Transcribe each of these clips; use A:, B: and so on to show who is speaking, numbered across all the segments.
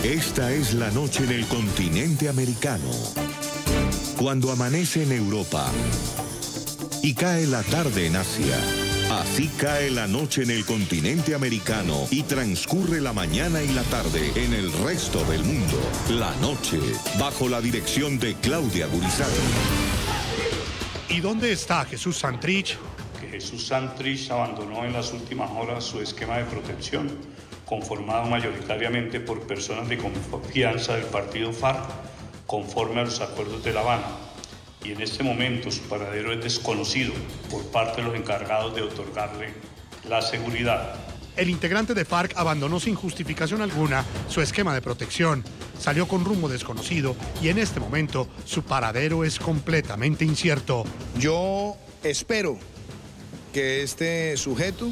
A: Esta es la noche en el continente americano. Cuando amanece en Europa y cae la tarde en Asia. Así cae la noche en el continente americano y transcurre la mañana y la tarde en el resto del mundo. La noche, bajo la dirección de Claudia Gurizati.
B: ¿Y dónde está Jesús Santrich?
C: Que Jesús Santrich abandonó en las últimas horas su esquema de protección, conformado mayoritariamente por personas de confianza del partido FARC, conforme a los acuerdos de La Habana. Y en este momento su paradero es desconocido por parte de los encargados de otorgarle la seguridad.
B: El integrante de FARC abandonó sin justificación alguna su esquema de protección, salió con rumbo desconocido y en este momento su paradero es completamente incierto.
D: Yo espero que este sujeto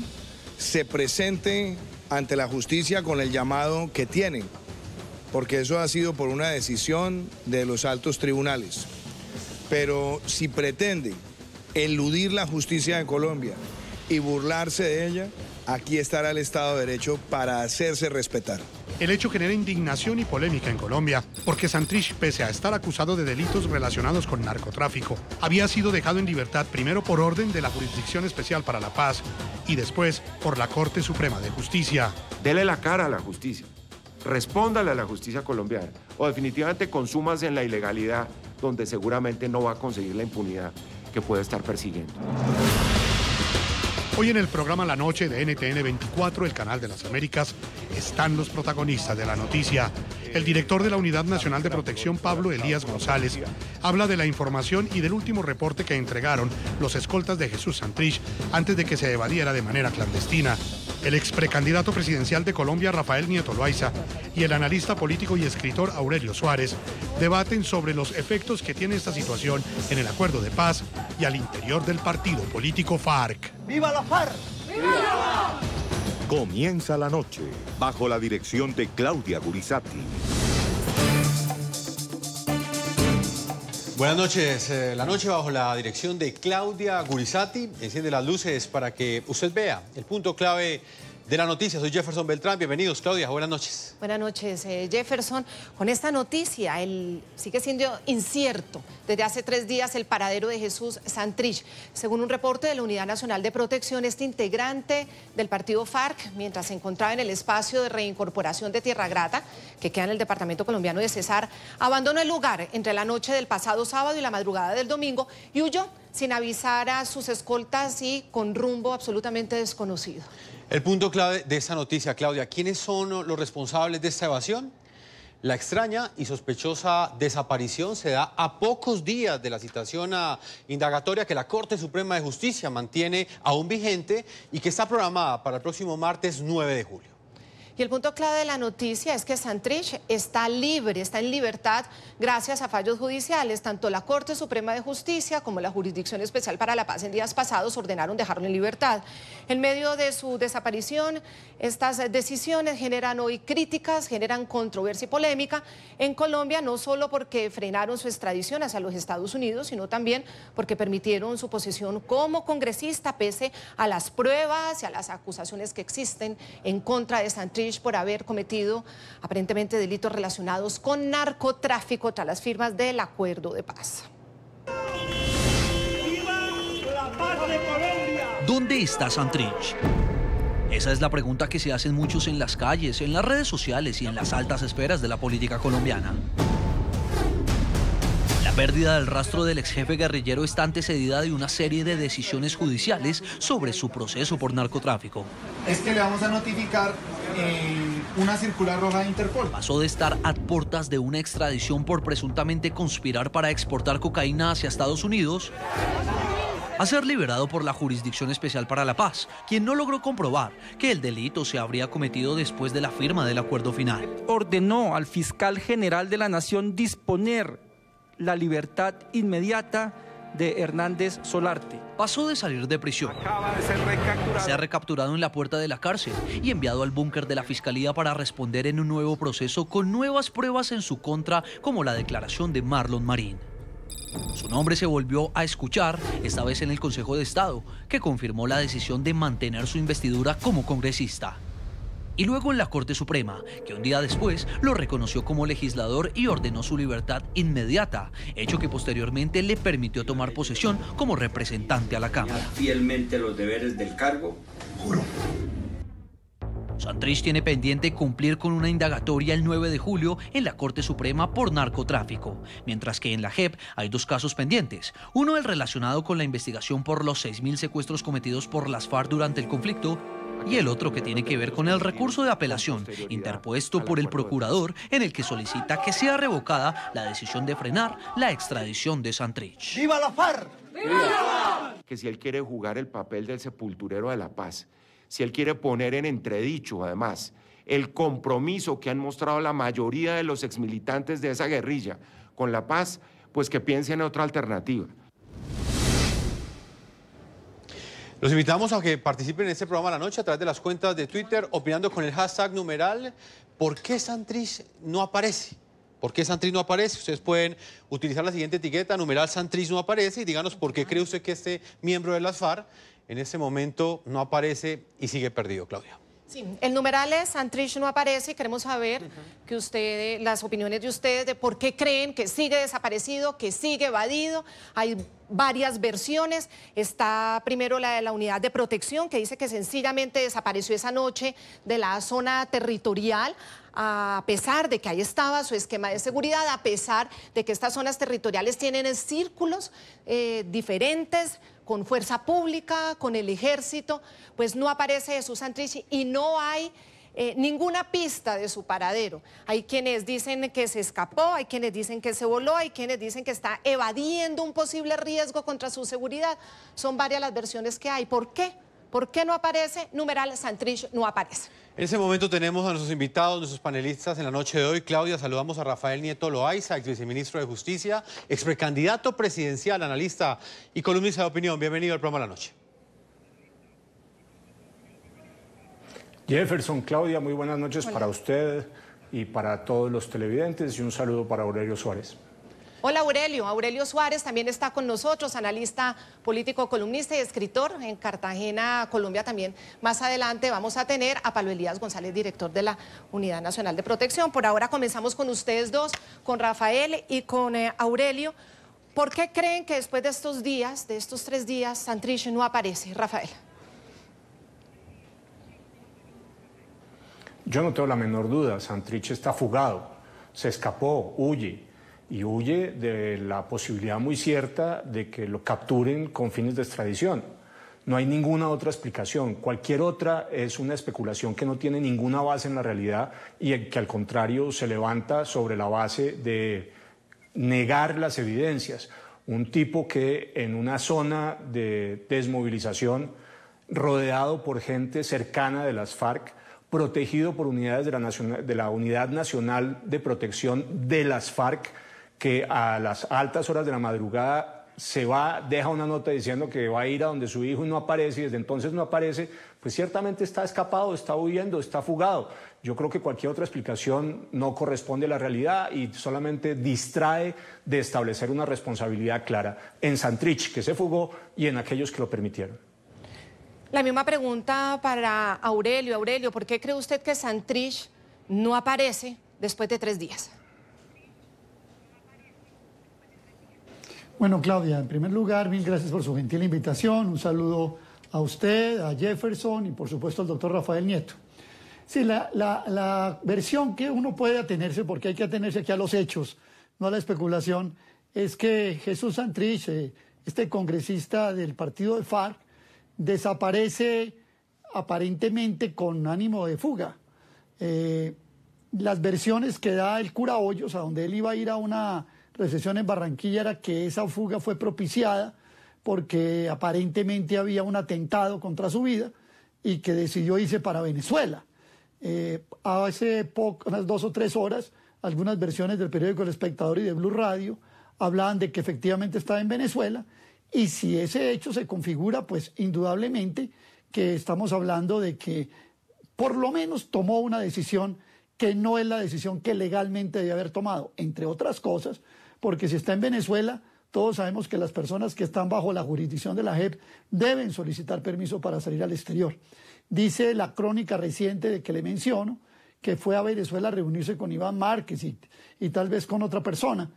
D: se presente ante la justicia con el llamado que tiene, porque eso ha sido por una decisión de los altos tribunales. Pero si pretende eludir la justicia de Colombia y burlarse de ella, aquí estará el Estado de Derecho para hacerse respetar.
B: El hecho genera indignación y polémica en Colombia, porque Santrich, pese a estar acusado de delitos relacionados con narcotráfico, había sido dejado en libertad primero por orden de la Jurisdicción Especial para la Paz y después por la Corte Suprema de Justicia.
E: Dele la cara a la justicia, respóndale a la justicia colombiana o definitivamente consúmase en la ilegalidad, donde seguramente no va a conseguir la impunidad que puede estar persiguiendo.
B: Hoy en el programa La Noche de NTN 24, el canal de las Américas, están los protagonistas de la noticia. El director de la Unidad Nacional de Protección, Pablo Elías González, habla de la información y del último reporte que entregaron los escoltas de Jesús Santrich antes de que se evadiera de manera clandestina. El ex precandidato presidencial de Colombia, Rafael Nieto Loaiza, y el analista político y escritor Aurelio Suárez debaten sobre los efectos que tiene esta situación en el acuerdo de paz y al interior del partido político FARC.
F: ¡Viva la FARC! ¡Viva!
A: Comienza la noche, bajo la dirección de Claudia Gurizati.
G: Buenas noches, la noche bajo la dirección de Claudia Gurizati. Enciende las luces para que usted vea el punto clave de la noticia. Soy Jefferson Beltrán, bienvenidos. Claudia, buenas noches.
H: Buenas noches, Jefferson. Con esta noticia, sigue siendo incierto desde hace 3 días el paradero de Jesús Santrich. Según un reporte de la Unidad Nacional de Protección, este integrante del partido FARC, mientras se encontraba en el espacio de reincorporación de Tierra Grata, que queda en el departamento colombiano de Cesar, abandonó el lugar entre la noche del pasado sábado y la madrugada del domingo y huyó sin avisar a sus escoltas y con rumbo absolutamente desconocido.
G: El punto clave de esta noticia, Claudia, ¿quiénes son los responsables de esta evasión? La extraña y sospechosa desaparición se da a pocos días de la citación indagatoria que la Corte Suprema de Justicia mantiene aún vigente y que está programada para el próximo martes 9 de julio.
H: Y el punto clave de la noticia es que Santrich está libre, está en libertad gracias a fallos judiciales. Tanto la Corte Suprema de Justicia como la Jurisdicción Especial para la Paz en días pasados ordenaron dejarlo en libertad. En medio de su desaparición, estas decisiones generan hoy críticas, generan controversia y polémica en Colombia, no solo porque frenaron su extradición hacia los Estados Unidos, sino también porque permitieron su posición como congresista pese a las pruebas y a las acusaciones que existen en contra de Santrich por haber cometido aparentemente delitos relacionados con narcotráfico tras las firmas del acuerdo de paz.
F: ¡Viva la paz de Colombia!
I: ¿Dónde está Santrich? Esa es la pregunta que se hacen muchos en las calles, en las redes sociales y en las altas esferas de la política colombiana. La pérdida del rastro del ex jefe guerrillero está antecedida de una serie de decisiones judiciales sobre su proceso por narcotráfico.
J: Es que le vamos a notificar una circular roja de Interpol.
I: Pasó de estar a puertas de una extradición por presuntamente conspirar para exportar cocaína hacia Estados Unidos a ser liberado por la Jurisdicción Especial para la Paz, quien no logró comprobar que el delito se habría cometido después de la firma del acuerdo final.
K: Ordenó al fiscal general de la Nación disponer la libertad inmediata de Hernández Solarte.
I: Pasó de salir de prisión,
K: Acaba de ser recapturado.
I: se ha recapturado en la puerta de la cárcel y enviado al búnker de la Fiscalía para responder en un nuevo proceso con nuevas pruebas en su contra, como la declaración de Marlon Marín. Su nombre se volvió a escuchar, esta vez en el Consejo de Estado, que confirmó la decisión de mantener su investidura como congresista. y luego en la Corte Suprema, que un día después lo reconoció como legislador y ordenó su libertad inmediata, hecho que posteriormente le permitió tomar posesión como representante a la Cámara.
L: Fielmente los deberes del cargo, juro.
I: Santrich tiene pendiente cumplir con una indagatoria el 9 de julio en la Corte Suprema por narcotráfico, mientras que en la JEP hay 2 casos pendientes, uno el relacionado con la investigación por los 6.000 secuestros cometidos por las FARC durante el conflicto y el otro que tiene que ver con el recurso de apelación interpuesto por el procurador en el que solicita que sea revocada la decisión de frenar la extradición de Santrich.
F: ¡Viva la FARC! ¡Viva!
E: Que si él quiere jugar el papel del sepulturero de la paz, si él quiere poner en entredicho, además, el compromiso que han mostrado la mayoría de los exmilitantes de esa guerrilla con la paz, pues que piense en otra alternativa.
G: Los invitamos a que participen en este programa a la noche a través de las cuentas de Twitter, opinando con el hashtag numeral ¿por qué Santrich no aparece? ¿Por qué Santrich no aparece? Ustedes pueden utilizar la siguiente etiqueta, numeral Santrich no aparece, y díganos por qué cree usted que este miembro de las FARC en este momento no aparece y sigue perdido, Claudia.
H: Sí, el numeral es Santrich no aparece y queremos saber que ustedes, las opiniones de ustedes de por qué creen que sigue desaparecido, que sigue evadido. Hay varias versiones. Está primero la de la unidad de protección que dice que sencillamente desapareció esa noche de la zona territorial, a pesar de que ahí estaba su esquema de seguridad, a pesar de que estas zonas territoriales tienen círculos diferentes, con fuerza pública, con el ejército, pues no aparece Jesús Santrich y no hay ninguna pista de su paradero. Hay quienes dicen que se escapó, hay quienes dicen que se voló, hay quienes dicen que está evadiendo un posible riesgo contra su seguridad. Son varias las versiones que hay. ¿Por qué? ¿Por qué no aparece? Numeral Santrich no aparece.
G: En ese momento tenemos a nuestros invitados, nuestros panelistas en la noche de hoy. Claudia, saludamos a Rafael Nieto Loaiza, ex viceministro de Justicia, ex precandidato presidencial, analista y columnista de opinión. Bienvenido al programa de la noche.
M: Jefferson, Claudia, muy buenas noches. Hola. Para usted y para todos los televidentes, y un saludo para Aurelio Suárez.
H: Hola Aurelio. Aurelio Suárez también está con nosotros, analista político, columnista y escritor en Cartagena, Colombia también. Más adelante vamos a tener a Pablo Elías González, director de la Unidad Nacional de Protección. Por ahora comenzamos con ustedes dos, con Rafael y con Aurelio. ¿Por qué creen que después de estos días, de estos 3 días, Santrich no aparece? Rafael.
M: Yo no tengo la menor duda, Santrich está fugado, se escapó, huye. Y huye de la posibilidad muy cierta de que lo capturen con fines de extradición. No hay ninguna otra explicación. Cualquier otra es una especulación que no tiene ninguna base en la realidad y que al contrario se levanta sobre la base de negar las evidencias. Un tipo que en una zona de desmovilización, rodeado por gente cercana de las FARC, protegido por unidades de la Unidad Nacional de Protección de las FARC, que a las altas horas de la madrugada se va, deja una nota diciendo que va a ir a donde su hijo y no aparece, y desde entonces no aparece, pues ciertamente está escapado, está huyendo, está fugado. Yo creo que cualquier otra explicación no corresponde a la realidad y solamente distrae de establecer una responsabilidad clara en Santrich, que se fugó, y en aquellos que lo permitieron.
H: La misma pregunta para Aurelio. Aurelio, ¿por qué cree usted que Santrich no aparece después de 3 días?
N: Bueno, Claudia, en primer lugar, mil gracias por su gentil invitación. Un saludo a usted, a Jefferson y por supuesto al doctor Rafael Nieto. Sí, la versión que uno puede atenerse, porque hay que atenerse aquí a los hechos, no a la especulación, es que Jesús Santrich, este congresista del partido de FARC, desaparece aparentemente con ánimo de fuga. Las versiones que da el cura Hoyos, a donde él iba a ir a una recesión en Barranquilla, era que esa fuga fue propiciada porque aparentemente había un atentado contra su vida y que decidió irse para Venezuela. Hace unas 2 o 3 horas, algunas versiones del periódico El Espectador y de Blue Radio hablaban de que efectivamente estaba en Venezuela, y si ese hecho se configura, pues indudablemente que estamos hablando de que por lo menos tomó una decisión que no es la decisión que legalmente debe haber tomado, entre otras cosas, porque si está en Venezuela, todos sabemos que las personas que están bajo la jurisdicción de la JEP deben solicitar permiso para salir al exterior. Dice la crónica reciente de que le menciono que fue a Venezuela a reunirse con Iván Márquez y tal vez con otra persona,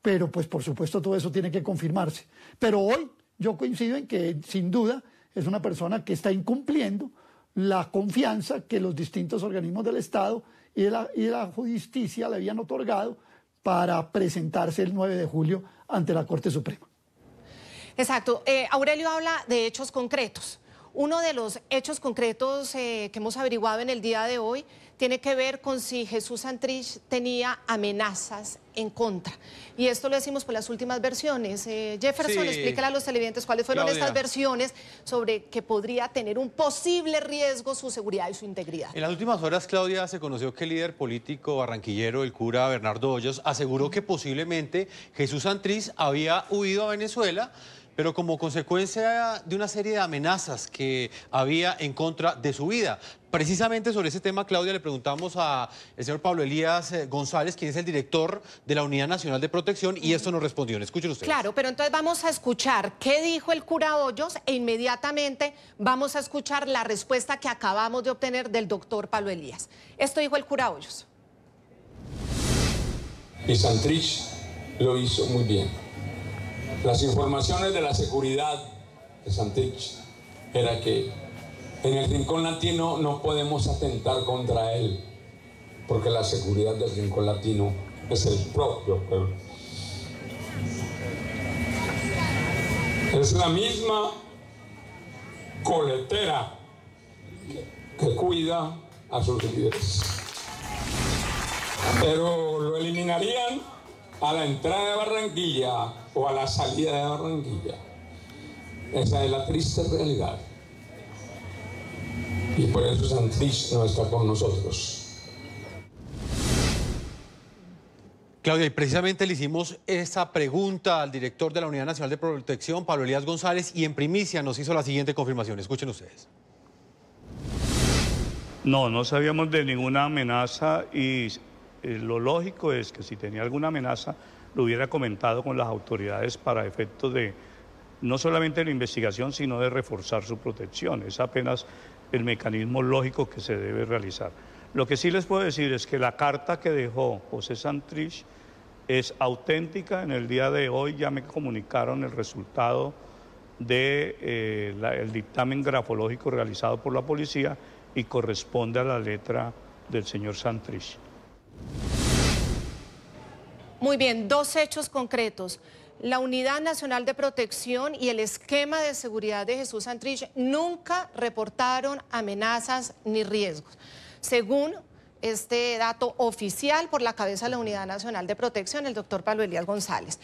N: pero pues por supuesto todo eso tiene que confirmarse. Pero hoy yo coincido en que sin duda es una persona que está incumpliendo la confianza que los distintos organismos del Estado y de la justicia le habían otorgado para presentarse el 9 de julio ante la Corte Suprema.
H: Exacto. Aurelio habla de hechos concretos. Uno de los hechos concretos que hemos averiguado en el día de hoy tiene que ver con si Jesús Santrich tenía amenazas en contra. Y esto lo decimos por las últimas versiones. Jefferson, sí, explícale a los televidentes cuáles fueron estas versiones sobre que podría tener un posible riesgo su seguridad y su integridad.
G: En las últimas horas, Claudia, se conoció que el líder político barranquillero, el cura Bernardo Hoyos, aseguró que posiblemente Jesús Santrich había huido a Venezuela, pero como consecuencia de una serie de amenazas que había en contra de su vida. Precisamente sobre ese tema, Claudia, le preguntamos al señor Pablo Elías González, quien es el director de la Unidad Nacional de Protección, y esto nos respondió. Escuchen ustedes.
H: Claro, pero entonces vamos a escuchar qué dijo el cura Hoyos e inmediatamente vamos a escuchar la respuesta que acabamos de obtener del doctor Pablo Elías. Esto dijo el cura Hoyos.
O: Y Santrich lo hizo muy bien. Las informaciones de la seguridad de Santrich era que en el Rincón Latino no podemos atentar contra él, porque la seguridad del Rincón Latino es el propio pueblo. Es la misma coletera que cuida a sus líderes. Pero lo eliminarían a la entrada de Barranquilla o a la salida de Barranquilla. Esa es la triste realidad. Y por eso Santrich no está con nosotros.
G: Claudia, y precisamente le hicimos esta pregunta al director de la Unidad Nacional de Protección, Pablo Elías González, y en primicia nos hizo la siguiente confirmación. Escuchen ustedes.
C: No sabíamos de ninguna amenaza y lo lógico es que si tenía alguna amenaza lo hubiera comentado con las autoridades para efectos de no solamente la investigación, sino de reforzar su protección. Es apenas el mecanismo lógico que se debe realizar. Lo que sí les puedo decir es que la carta que dejó José Santrich es auténtica. En el día de hoy ya me comunicaron el resultado del dictamen grafológico realizado por la policía y corresponde a la letra del señor Santrich.
H: Muy bien, dos hechos concretos. La Unidad Nacional de Protección y el esquema de seguridad de Jesús Santrich nunca reportaron amenazas ni riesgos, según este dato oficial por la cabeza de la Unidad Nacional de Protección, el doctor Pablo Elías González.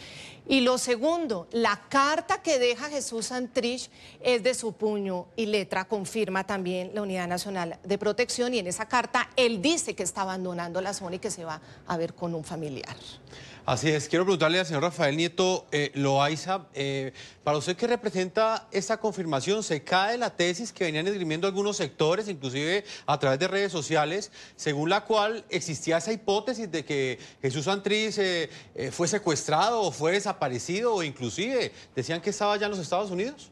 H: Y lo segundo, la carta que deja Jesús Santrich es de su puño y letra, confirma también la Unidad Nacional de Protección, y en esa carta él dice que está abandonando la zona y que se va a ver con un familiar.
G: Así es, quiero preguntarle al señor Rafael Nieto Loaiza, para usted, ¿qué representa esta confirmación? ¿Se cae la tesis que venían esgrimiendo algunos sectores, inclusive a través de redes sociales, según la cual existía esa hipótesis de que Jesús Santrich fue secuestrado o fue desaparecido, o inclusive decían que estaba ya en los Estados Unidos?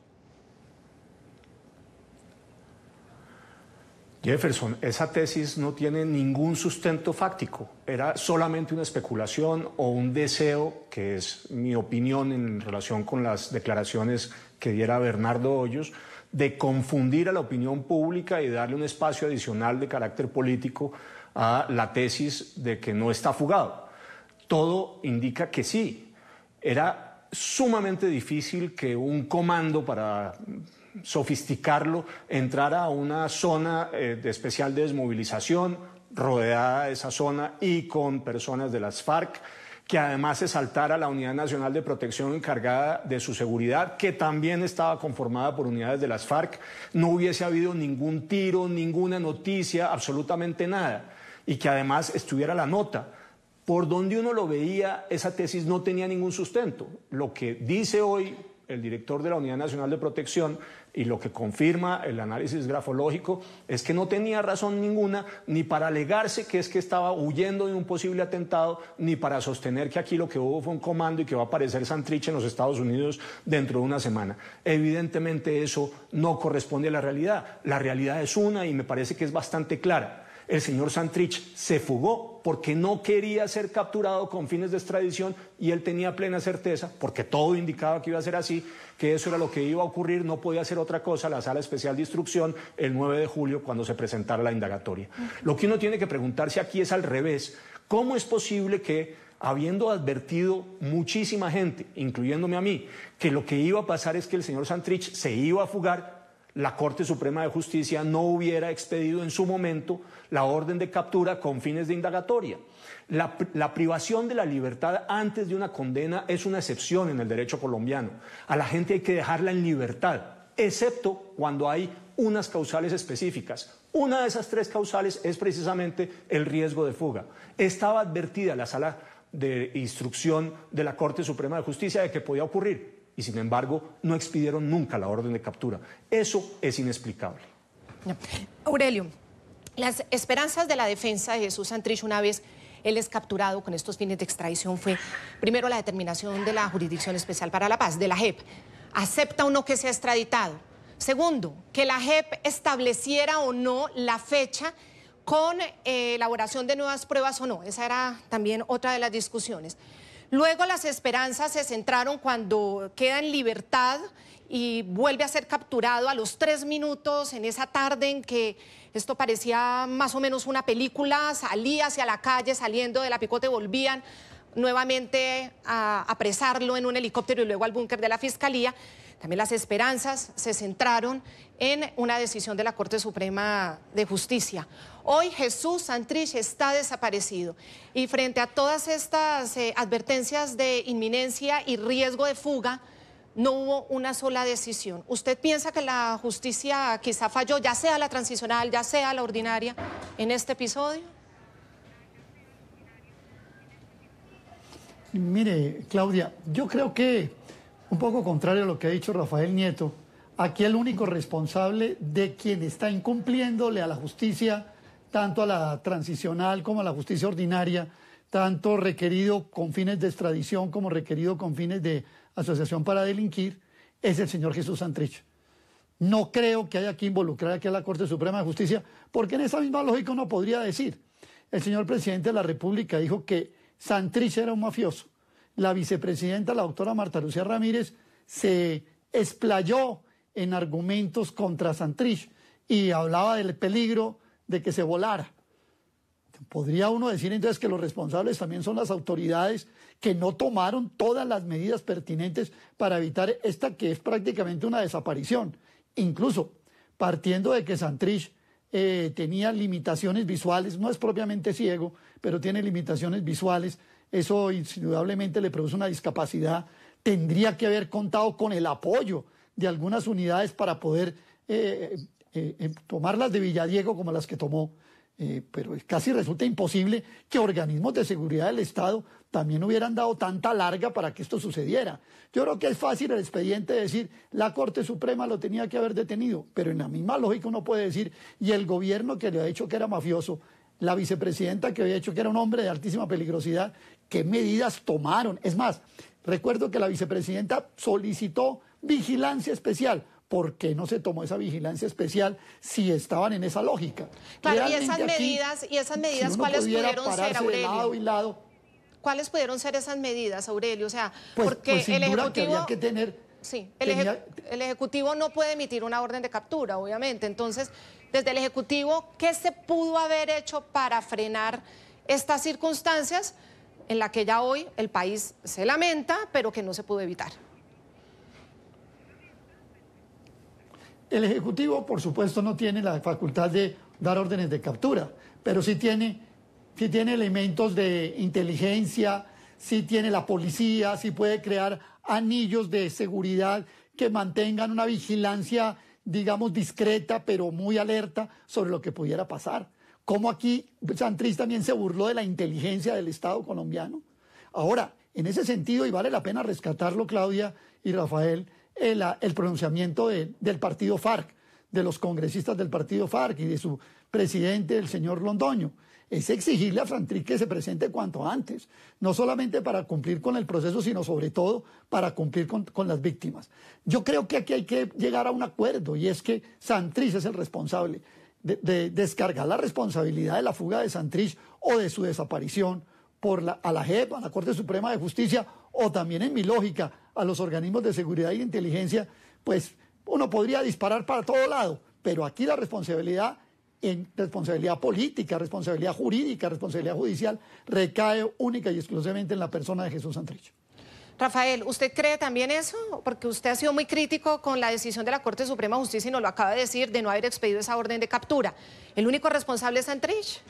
M: Jefferson, esa tesis no tiene ningún sustento fáctico. Era solamente una especulación o un deseo, que es mi opinión en relación con las declaraciones que diera Bernardo Hoyos, de confundir a la opinión pública y darle un espacio adicional de carácter político a la tesis de que no está fugado. Todo indica que sí. Era sumamente difícil que un comando, para sofisticarlo, entrara a una zona de especial desmovilización, rodeada esa zona y con personas de las FARC, que además se saltara la Unidad Nacional de Protección encargada de su seguridad, que también estaba conformada por unidades de las FARC, no hubiese habido ningún tiro, ninguna noticia, absolutamente nada, y que además estuviera la nota. Por donde uno lo veía, esa tesis no tenía ningún sustento. Lo que dice hoy el director de la Unidad Nacional de Protección, y lo que confirma el análisis grafológico es que no tenía razón ninguna ni para alegarse que es que estaba huyendo de un posible atentado, ni para sostener que aquí lo que hubo fue un comando y que va a aparecer Santrich en los Estados Unidos dentro de una semana. Evidentemente eso no corresponde a la realidad. La realidad es una y me parece que es bastante clara. El señor Santrich se fugó porque no quería ser capturado con fines de extradición y él tenía plena certeza, porque todo indicaba que iba a ser así, que eso era lo que iba a ocurrir, no podía hacer otra cosa la Sala Especial de Instrucción el 9 de julio cuando se presentara la indagatoria. Lo que uno tiene que preguntarse aquí es al revés, ¿cómo es posible que, habiendo advertido muchísima gente, incluyéndome a mí, que lo que iba a pasar es que el señor Santrich se iba a fugar, la Corte Suprema de Justicia no hubiera expedido en su momento la orden de captura con fines de indagatoria? La privación de la libertad antes de una condena es una excepción en el derecho colombiano. A la gente hay que dejarla en libertad, excepto cuando hay unas causales específicas. Una de esas tres causales es precisamente el riesgo de fuga. Estaba advertida la Sala de Instrucción de la Corte Suprema de Justicia de que podía ocurrir. Y sin embargo no expidieron nunca la orden de captura. Eso es inexplicable.
H: Aurelio, las esperanzas de la defensa de Jesús Santrich una vez él es capturado con estos fines de extradición fue, primero, la determinación de la Jurisdicción Especial para la Paz, de la JEP. ¿Acepta o no que sea extraditado? Segundo, que la JEP estableciera o no la fecha con elaboración de nuevas pruebas o no. Esa era también otra de las discusiones. Luego las esperanzas se centraron cuando queda en libertad y vuelve a ser capturado a los 3 minutos en esa tarde en que esto parecía más o menos una película, salía hacia la calle, saliendo de la Picote, volvían nuevamente a apresarlo en un helicóptero y luego al búnker de la Fiscalía. También las esperanzas se centraron en una decisión de la Corte Suprema de Justicia. Hoy Jesús Santrich está desaparecido y frente a todas estas advertencias de inminencia y riesgo de fuga, no hubo una sola decisión. ¿Usted piensa que la justicia quizá falló, ya sea la transicional, ya sea la ordinaria, en este episodio?
N: Mire, Claudia, yo creo que, un poco contrario a lo que ha dicho Rafael Nieto, aquí el único responsable de quien está incumpliéndole a la justicia, tanto a la transicional como a la justicia ordinaria, tanto requerido con fines de extradición como requerido con fines de asociación para delinquir, es el señor Jesús Santrich. No creo que haya que involucrar aquí a la Corte Suprema de Justicia, porque en esa misma lógica uno podría decir, el señor presidente de la República dijo que Santrich era un mafioso. La vicepresidenta, la doctora Marta Lucía Ramírez, se explayó en argumentos contra Santrich y hablaba del peligro de que se volara. Podría uno decir entonces que los responsables también son las autoridades que no tomaron todas las medidas pertinentes para evitar esta que es prácticamente una desaparición. Incluso partiendo de que Santrich tenía limitaciones visuales, no es propiamente ciego, pero tiene limitaciones visuales, eso indudablemente le produce una discapacidad, tendría que haber contado con el apoyo de algunas unidades para poder tomarlas de Villadiego como las que tomó. Pero casi resulta imposible que organismos de seguridad del Estado también hubieran dado tanta larga para que esto sucediera. Yo creo que es fácil el expediente de decir la Corte Suprema lo tenía que haber detenido, pero en la misma lógica uno puede decir, y el gobierno que le ha dicho que era mafioso, la vicepresidenta que había dicho que era un hombre de altísima peligrosidad, ¿qué medidas tomaron? Es más, recuerdo que la vicepresidenta solicitó vigilancia especial. ¿Por qué no se tomó esa vigilancia especial si estaban en esa lógica?
H: Claro, y esas medidas,
N: si
H: ¿cuáles pudieron ser, Aurelio?
N: Lado y lado,
H: ¿cuáles pudieron ser esas medidas, Aurelio? O sea, porque
N: pues sin
H: el
N: duda
H: Ejecutivo...
N: que había que tener...
H: Sí, el Ejecutivo no puede emitir una orden de captura, obviamente. Entonces, desde el Ejecutivo, ¿qué se pudo haber hecho para frenar estas circunstancias en las que ya hoy el país se lamenta, pero que no se pudo evitar?
N: El Ejecutivo, por supuesto, no tiene la facultad de dar órdenes de captura, pero sí tiene elementos de inteligencia, sí tiene la policía, sí puede crear anillos de seguridad que mantengan una vigilancia, digamos, discreta, pero muy alerta sobre lo que pudiera pasar. Como aquí Santrich también se burló de la inteligencia del Estado colombiano. Ahora, En ese sentido, y vale la pena rescatarlo, Claudia y Rafael, el pronunciamiento del partido FARC, de los congresistas del partido FARC y de su presidente, el señor Londoño, es exigirle a Santrich que se presente cuanto antes, no solamente para cumplir con el proceso, sino sobre todo para cumplir con las víctimas. Yo creo que aquí hay que llegar a un acuerdo, y es que Santrich es el responsable de descargar la responsabilidad de la fuga de Santrich o de su desaparición a la JEP, a la Corte Suprema de Justicia, o también, en mi lógica, a los organismos de seguridad y de inteligencia. Pues uno podría disparar para todo lado, pero aquí la responsabilidad política, responsabilidad jurídica, responsabilidad judicial, recae única y exclusivamente en la persona de Jesús Santrich.
H: Rafael, ¿usted cree también eso? Porque usted ha sido muy crítico con la decisión de la Corte Suprema de Justicia, y nos lo acaba de decir, de no haber expedido esa orden de captura. ¿El único responsable es Santrich?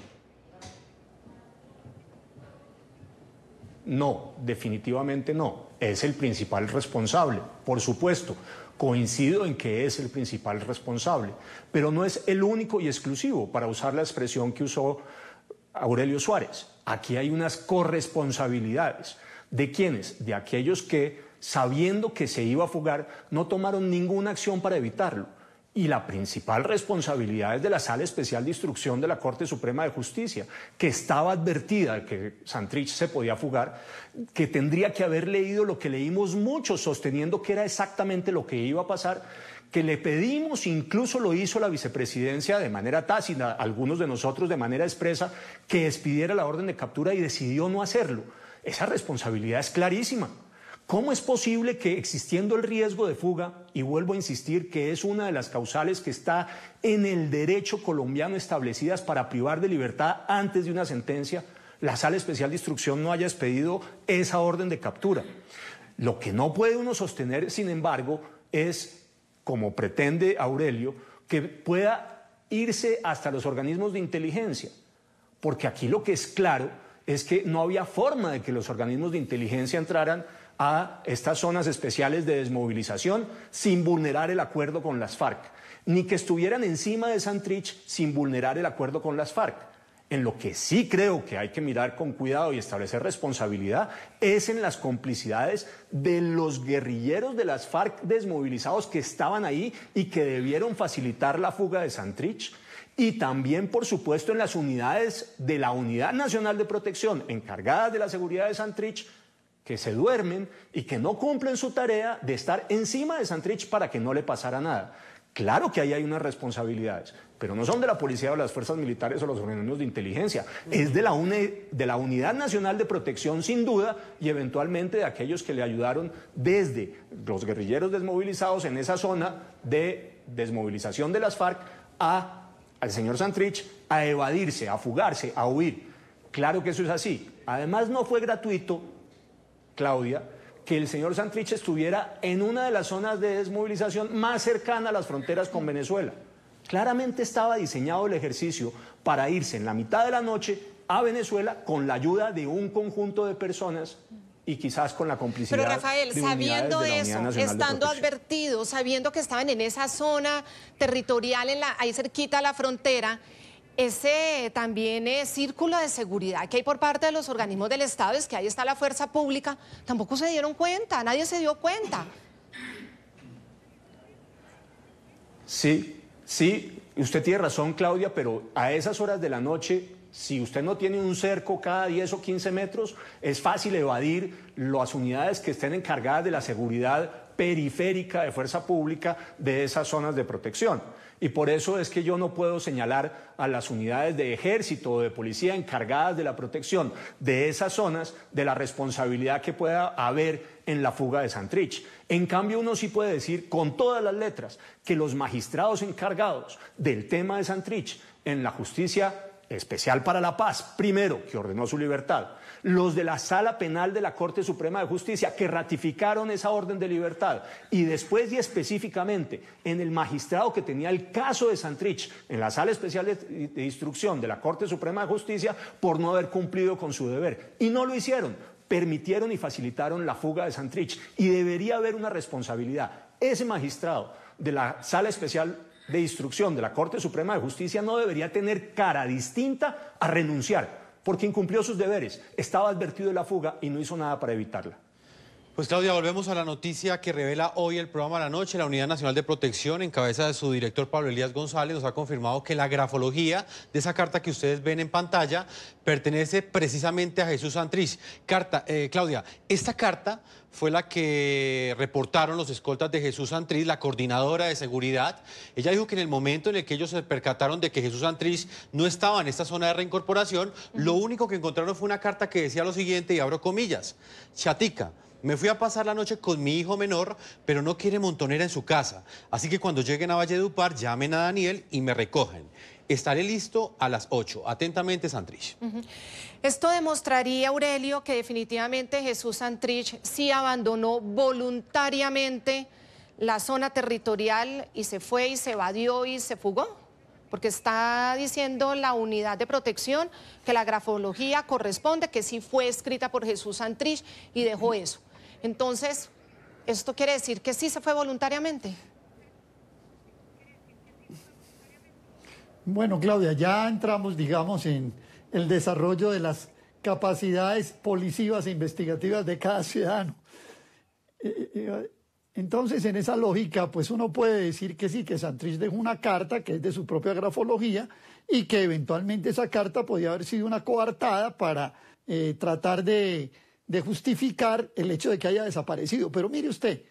M: No, definitivamente no. Es el principal responsable, por supuesto. Coincido en que es el principal responsable, pero no es el único y exclusivo, para usar la expresión que usó Aurelio Suárez. Aquí hay unas corresponsabilidades. ¿De quiénes? De aquellos que, sabiendo que se iba a fugar, no tomaron ninguna acción para evitarlo. Y la principal responsabilidad es de la Sala Especial de Instrucción de la Corte Suprema de Justicia, que estaba advertida de que Santrich se podía fugar, que tendría que haber leído lo que leímos muchos, sosteniendo que era exactamente lo que iba a pasar, que le pedimos, incluso lo hizo la vicepresidencia de manera tácita, algunos de nosotros de manera expresa, que expidiera la orden de captura, y decidió no hacerlo. Esa responsabilidad es clarísima. ¿Cómo es posible que, existiendo el riesgo de fuga, y vuelvo a insistir que es una de las causales que está en el derecho colombiano establecidas para privar de libertad antes de una sentencia, la Sala Especial de Instrucción no haya expedido esa orden de captura? Lo que no puede uno sostener, sin embargo, es, como pretende Aurelio, que pueda irse hasta los organismos de inteligencia, porque aquí lo que es claro es que no había forma de que los organismos de inteligencia entraran a estas zonas especiales de desmovilización sin vulnerar el acuerdo con las FARC, ni que estuvieran encima de Santrich sin vulnerar el acuerdo con las FARC. En lo que sí creo que hay que mirar con cuidado y establecer responsabilidad es en las complicidades de los guerrilleros de las FARC desmovilizados que estaban ahí y que debieron facilitar la fuga de Santrich, y también, por supuesto, en las unidades de la Unidad Nacional de Protección encargadas de la seguridad de Santrich, que se duermen y que no cumplen su tarea de estar encima de Santrich para que no le pasara nada. Claro que ahí hay unas responsabilidades, pero no son de la policía o las fuerzas militares o los organismos de inteligencia, es de la Unidad Nacional de Protección, sin duda, y eventualmente de aquellos que le ayudaron desde los guerrilleros desmovilizados en esa zona de desmovilización de las FARC al señor Santrich a evadirse, a fugarse, a huir. Claro que eso es así. Además, no fue gratuito, Claudia, que el señor Santrich estuviera en una de las zonas de desmovilización más cercana a las fronteras con Venezuela. Claramente estaba diseñado el ejercicio para irse en la mitad de la noche a Venezuela con la ayuda de un conjunto de personas y quizás con la complicidad.
H: Pero Rafael,
M: de
H: sabiendo
M: de
H: eso, estando advertidos, sabiendo que estaban en esa zona territorial, ahí cerquita a la frontera, ese también círculo de seguridad que hay por parte de los organismos del Estado, es que ahí está la fuerza pública, tampoco se dieron cuenta, nadie se dio cuenta.
M: Sí, usted tiene razón, Claudia, pero a esas horas de la noche, si usted no tiene un cerco cada 10 o 15 metros, es fácil evadir las unidades que estén encargadas de la seguridad periférica de fuerza pública de esas zonas de protección. Y por eso es que yo no puedo señalar a las unidades de ejército o de policía encargadas de la protección de esas zonas de la responsabilidad que pueda haber en la fuga de Santrich. En cambio, uno sí puede decir con todas las letras que los magistrados encargados del tema de Santrich en la Justicia Especial para la Paz, primero, que ordenó su libertad, los de la Sala Penal de la Corte Suprema de Justicia, que ratificaron esa orden de libertad, y después y específicamente en el magistrado que tenía el caso de Santrich en la Sala Especial de Instrucción de la Corte Suprema de Justicia, por no haber cumplido con su deber. Y no lo hicieron, permitieron y facilitaron la fuga de Santrich, y debería haber una responsabilidad. Ese magistrado de la Sala Especial de Instrucción de la Corte Suprema de Justicia no debería tener cara distinta a renunciar, porque incumplió sus deberes, estaba advertido de la fuga y no hizo nada para evitarla.
G: Pues Claudia, volvemos a la noticia que revela hoy el programa La Noche. La Unidad Nacional de Protección, en cabeza de su director Pablo Elías González, nos ha confirmado que la grafología de esa carta que ustedes ven en pantalla pertenece precisamente a Jesús Santrich. Claudia, esta carta fue la que reportaron los escoltas de Jesús Santrich, la coordinadora de seguridad. Ella dijo que en el momento en el que ellos se percataron de que Jesús Santrich no estaba en esta zona de reincorporación, lo único que encontraron fue una carta que decía lo siguiente, y abro comillas: chatica, me fui a pasar la noche con mi hijo menor, pero no quiere montonera en su casa. Así que cuando lleguen a Valledupar, llamen a Daniel y me recogen. Estaré listo a las 8. Atentamente, Santrich.
H: Esto demostraría, Aurelio, que definitivamente Jesús Santrich sí abandonó voluntariamente la zona territorial y se fue y se evadió y se fugó. Porque está diciendo la unidad de protección que la grafología corresponde, que sí fue escrita por Jesús Santrich y dejó eso. Entonces, ¿esto quiere decir que sí se fue voluntariamente?
N: Bueno, Claudia, ya entramos, digamos, en el desarrollo de las capacidades policivas e investigativas de cada ciudadano. Entonces, en esa lógica, pues uno puede decir que sí, que Santrich dejó una carta que es de su propia grafología y que eventualmente esa carta podía haber sido una coartada para tratar de justificar el hecho de que haya desaparecido. Pero mire usted,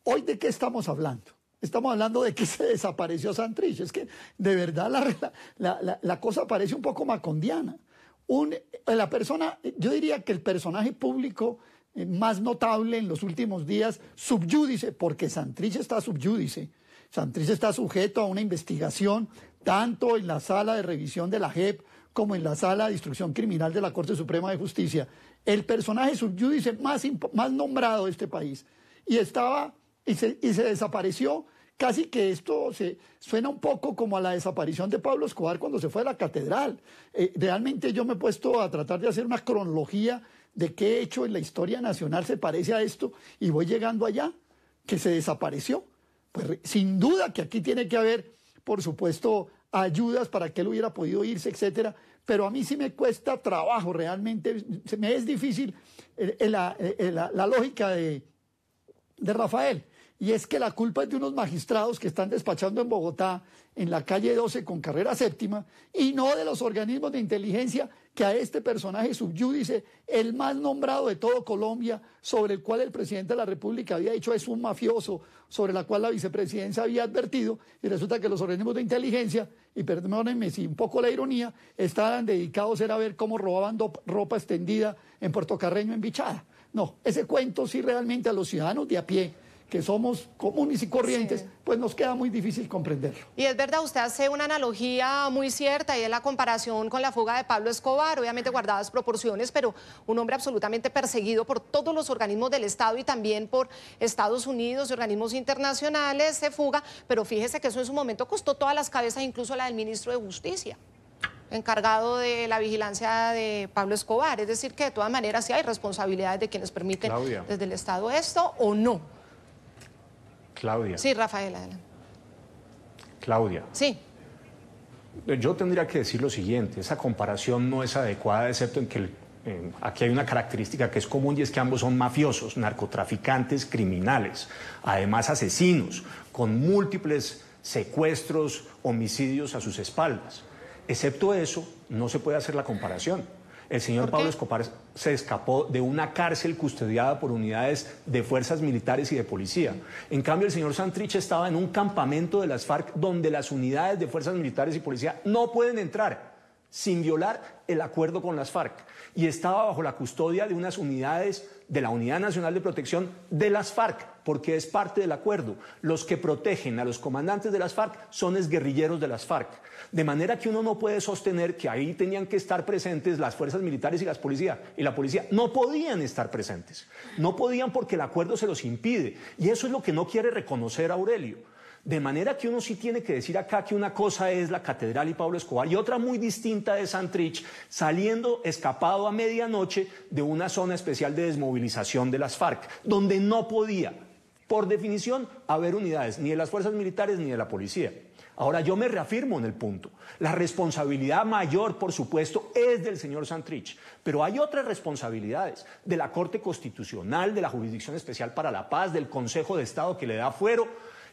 N: ¿hoy de qué estamos hablando? Estamos hablando de que se desapareció Santrich. Es que de verdad la cosa parece un poco macondiana. La persona, yo diría que el personaje público más notable en los últimos días, subyúdice, porque Santrich está subyúdice. Santrich está sujeto a una investigación tanto en la sala de revisión de la JEP como en la sala de instrucción criminal de la Corte Suprema de Justicia. El personaje subyúdice más nombrado de este país. Y se desapareció. Casi que esto suena un poco como a la desaparición de Pablo Escobar cuando se fue a la catedral. Realmente yo me he puesto a tratar de hacer una cronología de qué hecho en la historia nacional se parece a esto y voy llegando allá, que se desapareció. Pues sin duda que aquí tiene que haber, por supuesto, ayudas para que él hubiera podido irse, etcétera, pero a mí sí me cuesta trabajo, realmente, me es difícil la lógica de Rafael. Y es que la culpa es de unos magistrados que están despachando en Bogotá, en la calle 12 con carrera séptima, y no de los organismos de inteligencia que a este personaje subyúdice, el más nombrado de todo Colombia, sobre el cual el presidente de la República había dicho es un mafioso, sobre la cual la vicepresidencia había advertido, y resulta que los organismos de inteligencia, y perdónenme si un poco la ironía, estaban dedicados a ver cómo robaban ropa extendida en Puerto Carreño, en Bichada. No, ese cuento sí realmente a los ciudadanos de a pie, que somos comunes y corrientes, sí, pues nos queda muy difícil comprenderlo.
H: Y es verdad, usted hace una analogía muy cierta y es la comparación con la fuga de Pablo Escobar, obviamente guardadas proporciones, pero un hombre absolutamente perseguido por todos los organismos del Estado y también por Estados Unidos y organismos internacionales, se fuga, pero fíjese que eso en su momento costó todas las cabezas, incluso la del ministro de Justicia, encargado de la vigilancia de Pablo Escobar. Es decir, que de todas maneras sí hay responsabilidades de quienes permiten desde el Estado esto o no.
M: Claudia.
H: Sí, Rafael, adelante.
M: Claudia.
H: Sí.
M: Yo tendría que decir lo siguiente, esa comparación no es adecuada, excepto en que aquí hay una característica que es común y es que ambos son mafiosos, narcotraficantes, criminales, además asesinos, con múltiples secuestros, homicidios a sus espaldas. Excepto eso, no se puede hacer la comparación. El señor Pablo Escobar se escapó de una cárcel custodiada por unidades de fuerzas militares y de policía. En cambio, el señor Santrich estaba en un campamento de las FARC donde las unidades de fuerzas militares y policía no pueden entrar sin violar el acuerdo con las FARC. Y estaba bajo la custodia de unas unidades de la Unidad Nacional de Protección de las FARC, porque es parte del acuerdo. Los que protegen a los comandantes de las FARC son exguerrilleros de las FARC. De manera que uno no puede sostener que ahí tenían que estar presentes las fuerzas militares y la policía. No podían estar presentes. No podían porque el acuerdo se los impide. Y eso es lo que no quiere reconocer Aurelio. De manera que uno sí tiene que decir acá que una cosa es la catedral y Pablo Escobar y otra muy distinta es Santrich saliendo escapado a medianoche de una zona especial de desmovilización de las FARC, donde no podía, por definición, haber unidades ni de las fuerzas militares ni de la policía. Ahora, yo me reafirmo en el punto. La responsabilidad mayor, por supuesto, es del señor Santrich, pero hay otras responsabilidades de la Corte Constitucional, de la Jurisdicción Especial para la Paz, del Consejo de Estado que le da fuero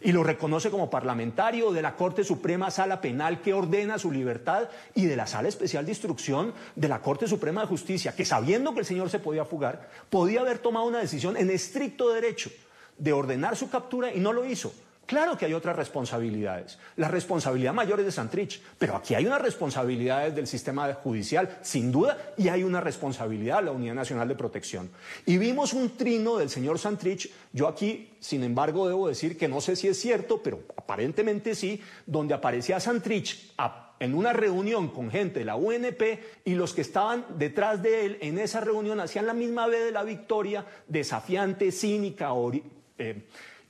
M: y lo reconoce como parlamentario, de la Corte Suprema Sala Penal que ordena su libertad y de la Sala Especial de Instrucción de la Corte Suprema de Justicia, que sabiendo que el señor se podía fugar, podía haber tomado una decisión en estricto derecho de ordenar su captura y no lo hizo. Claro que hay otras responsabilidades. La responsabilidad mayor es de Santrich, pero aquí hay unas responsabilidades del sistema judicial, sin duda, y hay una responsabilidad de la Unidad Nacional de Protección. Y vimos un trino del señor Santrich, yo aquí, sin embargo, debo decir que no sé si es cierto, pero aparentemente sí, donde aparecía Santrich en una reunión con gente de la UNP y los que estaban detrás de él en esa reunión hacían la misma vez de la victoria desafiante, cínica,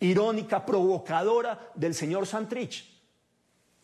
M: irónica, provocadora del señor Santrich,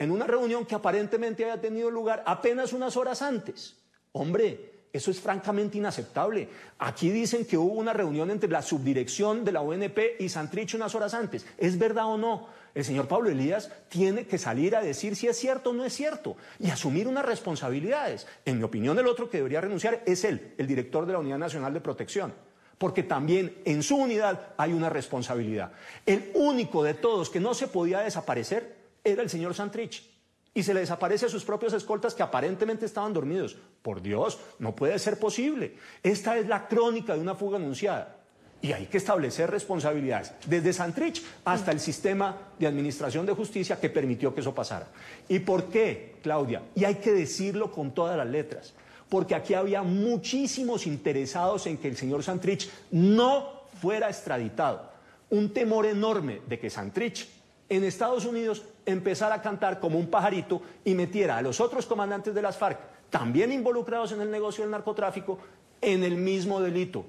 M: en una reunión que aparentemente había tenido lugar apenas unas horas antes. Hombre, eso es francamente inaceptable. Aquí dicen que hubo una reunión entre la subdirección de la UNP y Santrich unas horas antes. ¿Es verdad o no? El señor Pablo Elías tiene que salir a decir si es cierto o no es cierto y asumir unas responsabilidades. En mi opinión, el otro que debería renunciar es él, el director de la Unidad Nacional de Protección, porque también en su unidad hay una responsabilidad. El único de todos que no se podía desaparecer era el señor Santrich, y se le desaparece a sus propios escoltas que aparentemente estaban dormidos. Por Dios, no puede ser posible. Esta es la crónica de una fuga anunciada, y hay que establecer responsabilidades, desde Santrich hasta el sistema de administración de justicia que permitió que eso pasara. ¿Y por qué, Claudia? Y hay que decirlo con todas las letras. Porque aquí había muchísimos interesados en que el señor Santrich no fuera extraditado. Un temor enorme de que Santrich en Estados Unidos empezara a cantar como un pajarito y metiera a los otros comandantes de las FARC, también involucrados en el negocio del narcotráfico, en el mismo delito.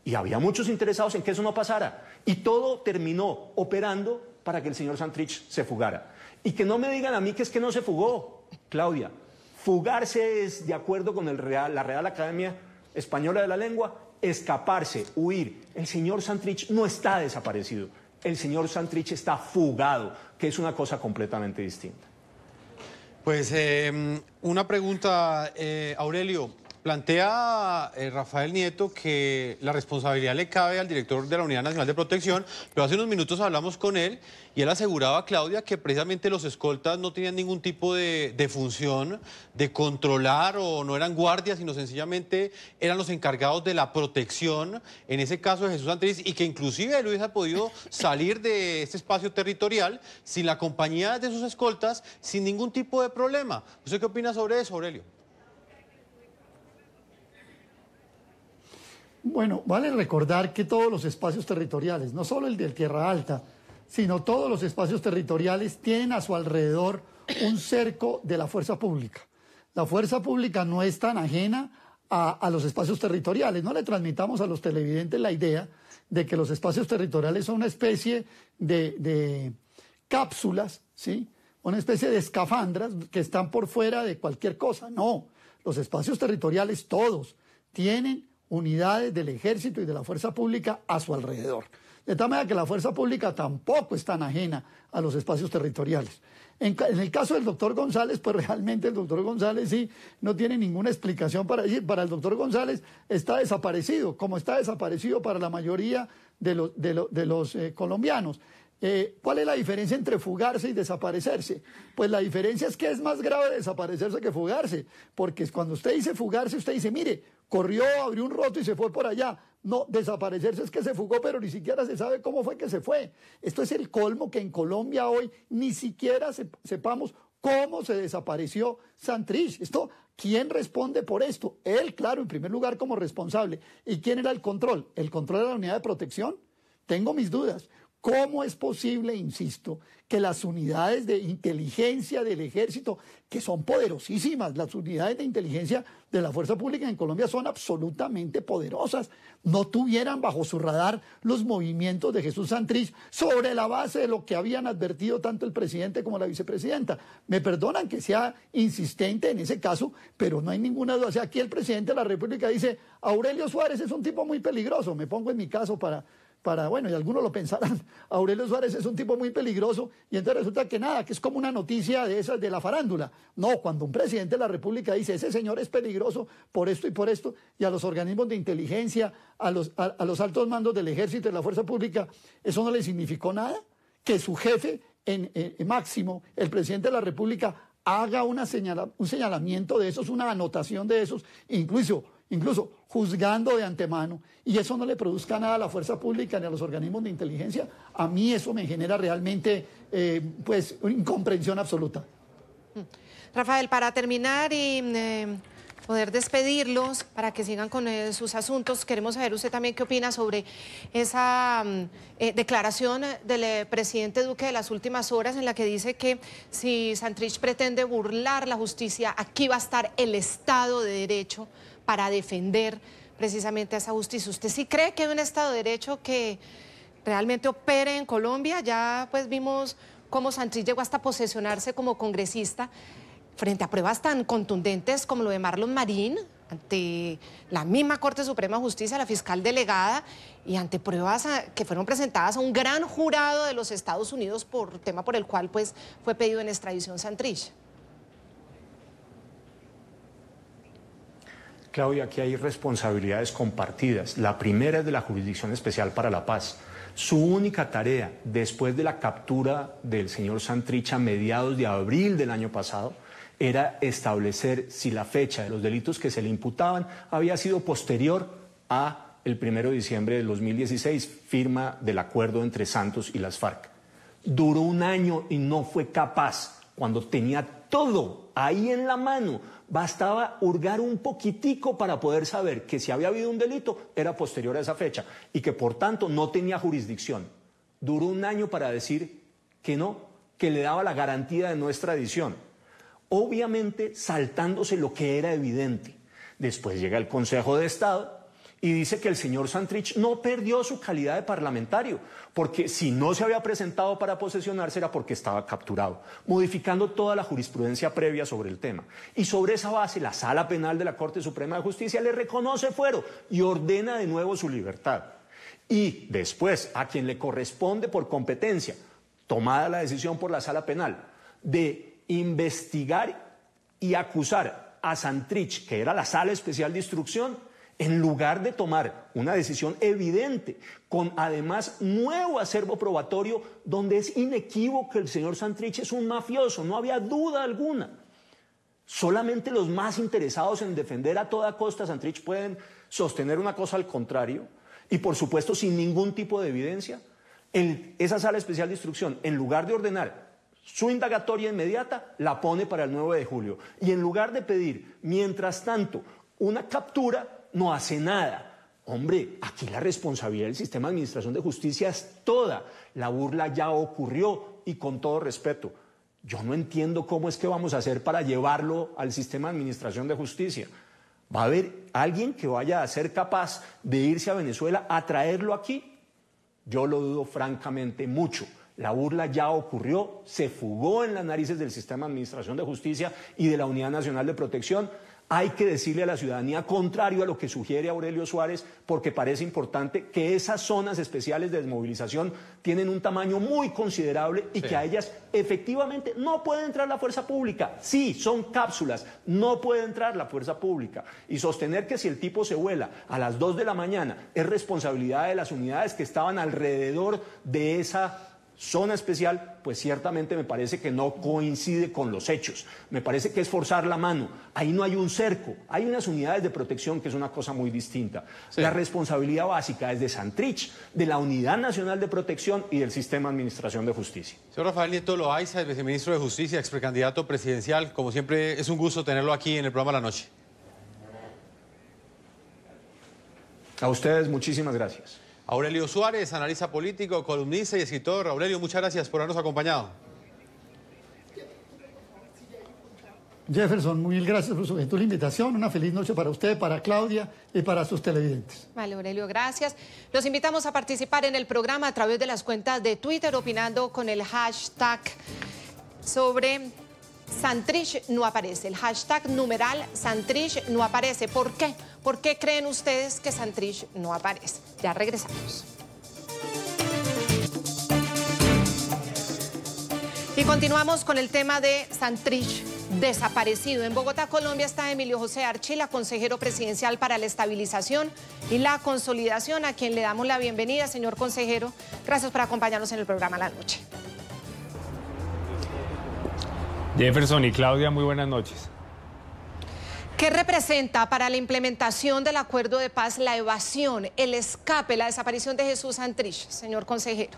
M: Y había muchos interesados en que eso no pasara. Y todo terminó operando para que el señor Santrich se fugara. Y que no me digan a mí que es que no se fugó, Claudia. Fugarse es, de acuerdo con la Real Academia Española de la Lengua, escaparse, huir. El señor Santrich no está desaparecido, el señor Santrich está fugado, que es una cosa completamente distinta.
G: Pues una pregunta, Aurelio. Plantea Rafael Nieto que la responsabilidad le cabe al director de la Unidad Nacional de Protección, pero hace unos minutos hablamos con él y él aseguraba, Claudia, que precisamente los escoltas no tenían ningún tipo de función de controlar o no eran guardias, sino sencillamente eran los encargados de la protección, en ese caso de Jesús Santrich, y que inclusive él hubiese podido salir de este espacio territorial sin la compañía de sus escoltas, sin ningún tipo de problema. ¿Usted qué opina sobre eso, Aurelio?
N: Bueno, vale recordar que todos los espacios territoriales, no solo el de Tierra Alta, sino todos los espacios territoriales tienen a su alrededor un cerco de la fuerza pública. La fuerza pública no es tan ajena a los espacios territoriales. No le transmitamos a los televidentes la idea de que los espacios territoriales son una especie de cápsulas, ¿sí? Una especie de escafandras que están por fuera de cualquier cosa. No, los espacios territoriales todos tienen unidades del ejército y de la fuerza pública a su alrededor. De tal manera que la fuerza pública tampoco es tan ajena a los espacios territoriales. En el caso del doctor González, pues realmente el doctor González sí no tiene ninguna explicación para decir. Para el doctor González está desaparecido, como está desaparecido para la mayoría de los colombianos. ¿Cuál es la diferencia entre fugarse y desaparecerse? Pues la diferencia es que es más grave desaparecerse que fugarse, porque cuando usted dice fugarse, usted dice, mire, corrió, abrió un roto y se fue por allá. No, desaparecerse es que se fugó, pero ni siquiera se sabe cómo fue que se fue. Esto es el colmo, que en Colombia hoy ni siquiera sepamos cómo se desapareció Santrich. ¿Quién responde por esto? Él, claro, en primer lugar como responsable. ¿Y quién era el control? ¿El control de la unidad de protección? Tengo mis dudas. ¿Cómo es posible, insisto, que las unidades de inteligencia del ejército, que son poderosísimas, las unidades de inteligencia de la fuerza pública en Colombia son absolutamente poderosas, no tuvieran bajo su radar los movimientos de Jesús Santrich sobre la base de lo que habían advertido tanto el presidente como la vicepresidenta? Me perdonan que sea insistente en ese caso, pero no hay ninguna duda. O sea, aquí el presidente de la República dice, Aurelio Suárez es un tipo muy peligroso, me pongo en mi caso para bueno, y algunos lo pensarán, Aurelio Suárez es un tipo muy peligroso, y entonces resulta que nada, que es como una noticia de esas de la farándula. No, cuando un presidente de la República dice, ese señor es peligroso por esto y por esto, y a los organismos de inteligencia, a los altos mandos del ejército y de la fuerza pública, eso no le significó nada, que su jefe máximo, el presidente de la República, haga un señalamiento de esos, una anotación de esos, incluso juzgando de antemano, y eso no le produzca nada a la fuerza pública ni a los organismos de inteligencia. A mí eso me genera realmente pues incomprensión absoluta.
H: Rafael, para terminar y poder despedirlos para que sigan con sus asuntos, queremos saber usted también qué opina sobre esa declaración del presidente Duque de las últimas horas, en la que dice que si Santrich pretende burlar la justicia, aquí va a estar el Estado de Derecho para defender precisamente a esa justicia. ¿Usted sí cree que hay un Estado de Derecho que realmente opere en Colombia? Ya pues vimos cómo Santrich llegó hasta posesionarse como congresista frente a pruebas tan contundentes como lo de Marlon Marín, ante la misma Corte Suprema de Justicia, la fiscal delegada, y ante pruebas que fueron presentadas a un gran jurado de los Estados Unidos por tema por el cual pues fue pedido en extradición Santrich.
M: Claudia, aquí hay responsabilidades compartidas. La primera es de la Jurisdicción Especial para la Paz. Su única tarea, después de la captura del señor Santrich a mediados de abril del año pasado, era establecer si la fecha de los delitos que se le imputaban había sido posterior a el 1 de diciembre del 2016, firma del acuerdo entre Santos y las FARC. Duró un año y no fue capaz, cuando tenía todo ahí en la mano. Bastaba hurgar un poquitico para poder saber que si había habido un delito era posterior a esa fecha y que por tanto no tenía jurisdicción. Duró un año para decir que no, que le daba la garantía de no extradición. Obviamente saltándose lo que era evidente. Después llega el Consejo de Estado y dice que el señor Santrich no perdió su calidad de parlamentario, porque si no se había presentado para posesionarse era porque estaba capturado, modificando toda la jurisprudencia previa sobre el tema. Y sobre esa base, la Sala Penal de la Corte Suprema de Justicia le reconoce fuero y ordena de nuevo su libertad. Y después, a quien le corresponde por competencia, tomada la decisión por la Sala Penal, de investigar y acusar a Santrich, que era la Sala Especial de Instrucción, en lugar de tomar una decisión evidente, con además nuevo acervo probatorio, donde es inequívoco que el señor Santrich es un mafioso, no había duda alguna. Solamente los más interesados en defender a toda costa a Santrich pueden sostener una cosa al contrario, y por supuesto sin ningún tipo de evidencia. Esa Sala Especial de Instrucción, en lugar de ordenar su indagatoria inmediata, la pone para el 9 de julio. Y en lugar de pedir, mientras tanto, una captura, no hace nada. Hombre, aquí la responsabilidad del sistema de administración de justicia es toda. La burla ya ocurrió y con todo respeto. Yo no entiendo cómo es que vamos a hacer para llevarlo al sistema de administración de justicia. ¿Va a haber alguien que vaya a ser capaz de irse a Venezuela a traerlo aquí? Yo lo dudo francamente mucho. La burla ya ocurrió, se fugó en las narices del sistema de administración de justicia y de la Unidad Nacional de Protección. Hay que decirle a la ciudadanía, contrario a lo que sugiere Aurelio Suárez, porque parece importante, que esas zonas especiales de desmovilización tienen un tamaño muy considerable y que a ellas efectivamente no puede entrar la fuerza pública. Sí, son cápsulas, no puede entrar la fuerza pública. Y sostener que si el tipo se vuela a las 2 de la mañana es responsabilidad de las unidades que estaban alrededor de esa zona especial, pues ciertamente me parece que no coincide con los hechos. Me parece que es forzar la mano. Ahí no hay un cerco, hay unas unidades de protección, que es una cosa muy distinta. Sí. La responsabilidad básica es de Santrich, de la Unidad Nacional de Protección y del Sistema de Administración de Justicia. Señor Rafael Nieto Loaiza, el viceministro de Justicia, ex precandidato presidencial, como siempre es un gusto tenerlo aquí en el programa La Noche. A ustedes muchísimas gracias. Aurelio Suárez, analista político, columnista y escritor. Aurelio, muchas gracias por habernos acompañado.
N: Jefferson, mil gracias por su gentil invitación. Una feliz noche para usted, para Claudia y para sus televidentes.
H: Vale, Aurelio, gracias. Los invitamos a participar en el programa a través de las cuentas de Twitter, opinando con el hashtag sobre Santrich no aparece, el hashtag numeral Santrich no aparece. ¿Por qué? ¿Por qué creen ustedes que Santrich no aparece? Ya regresamos. Y continuamos con el tema de Santrich desaparecido. En Bogotá, Colombia, está Emilio José Archila, consejero presidencial para la estabilización y la consolidación, a quien le damos la bienvenida. Señor consejero, gracias por acompañarnos en el programa La Noche.
P: Jefferson y Claudia, muy buenas noches.
H: ¿Qué representa para la implementación del acuerdo de paz la evasión, el escape, la desaparición de Jesús Santrich, señor consejero?